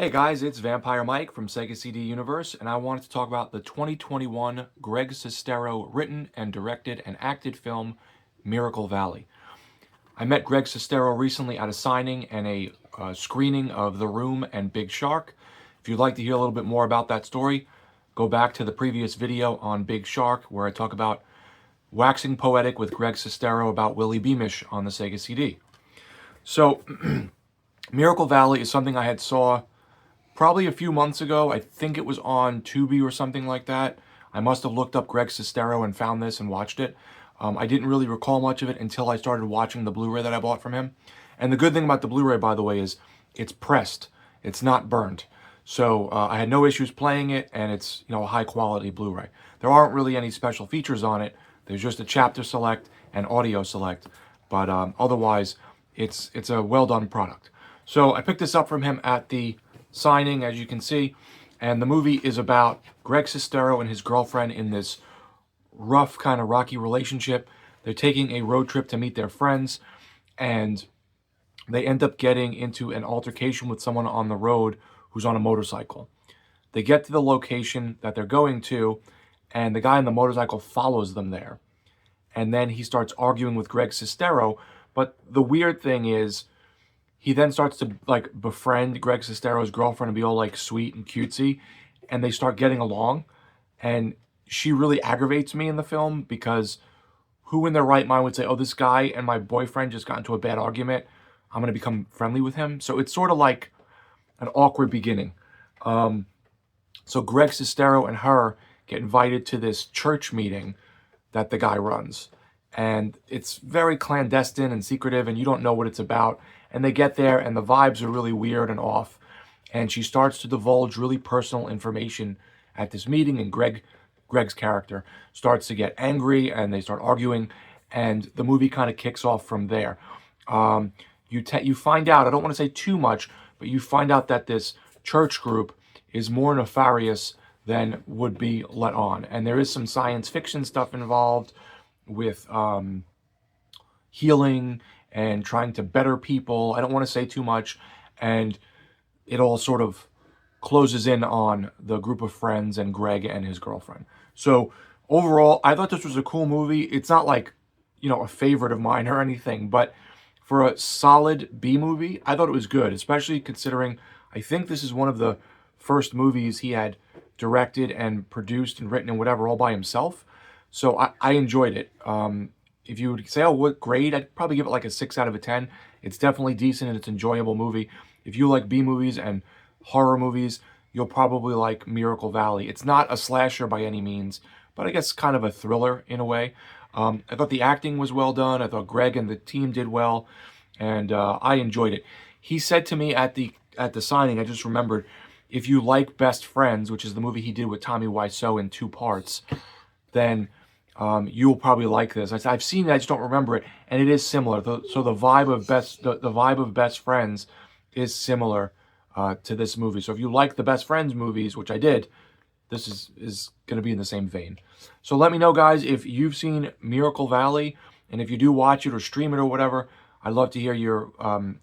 Hey guys, it's Vampire Mike from Sega CD Universe, and I wanted to talk about the 2021 Greg Sestero written and directed and acted film, Miracle Valley. I met Greg Sestero recently at a signing and a screening of The Room and Big Shark. If you'd like to hear a little bit more about that story, go back to the previous video on Big Shark where I talk about waxing poetic with Greg Sestero about Willie Beamish on the Sega CD. So, Miracle Valley is something I had saw probably a few months ago. I think it was on Tubi or something like that. I must have looked up Greg Sestero and found this and watched it. I didn't really recall much of it until I started watching the Blu-ray that I bought from him. And the good thing about the Blu-ray, by the way, is it's pressed. It's not burnt. So I had no issues playing it, and it's a high quality Blu-ray. There aren't really any special features on it. There's just a chapter select and audio select, but otherwise, it's a well done product. So I picked this up from him at the signing, as you can see, and the movie is about Greg Sestero and his girlfriend in this rough, kind of rocky relationship. They're taking a road trip to meet their friends, and they end up getting into an altercation with someone on the road who's on a motorcycle. They get to the location that they're going to, and the guy on the motorcycle follows them there. And then he starts arguing with Greg Sestero, but the weird thing is, he then starts to befriend Greg Sestero's girlfriend and be all sweet and cutesy, and they start getting along. And she really aggravates me in the film because who in their right mind would say, "Oh, this guy and my boyfriend just got into a bad argument. I'm going to become friendly with him." So it's sort of like an awkward beginning. So Greg Sestero and her get invited to this church meeting that the guy runs. And it's very clandestine and secretive, and you don't know what it's about. And they get there, and the vibes are really weird and off. And she starts to divulge really personal information at this meeting, and Greg's character starts to get angry, and they start arguing, and the movie kind of kicks off from there. You find out, I don't want to say too much, but you find out that this church group is more nefarious than would be let on. And there is some science fiction stuff involved with healing and trying to better people. I don't want to say too much. And it all sort of closes in on the group of friends and Greg and his girlfriend. So overall, I thought this was a cool movie. It's not like, a favorite of mine or anything, but for a solid B movie, I thought it was good, especially considering I think this is one of the first movies he had directed and produced and written and whatever all by himself. So I enjoyed it. If you would say, oh, what grade? I'd probably give it like a 6 out of a 10. It's definitely decent and it's an enjoyable movie. If you like B movies and horror movies, you'll probably like Miracle Valley. It's not a slasher by any means, but I guess kind of a thriller in a way. I thought the acting was well done. I thought Greg and the team did well, and I enjoyed it. He said to me at the signing, I just remembered, if you like Best Friends, which is the movie he did with Tommy Wiseau in 2 parts, then you'll probably like this. I've seen it, I just don't remember it, and it is similar. So the vibe of Best Friends is similar to this movie. So if you like the Best Friends movies, which I did, this is going to be in the same vein. So let me know, guys, if you've seen Miracle Valley, and if you do watch it or stream it or whatever, I'd love to hear your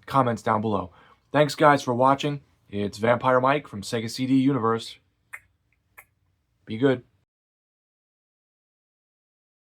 comments down below. Thanks, guys, for watching. It's Vampire Mike from Sega CD Universe. Be good.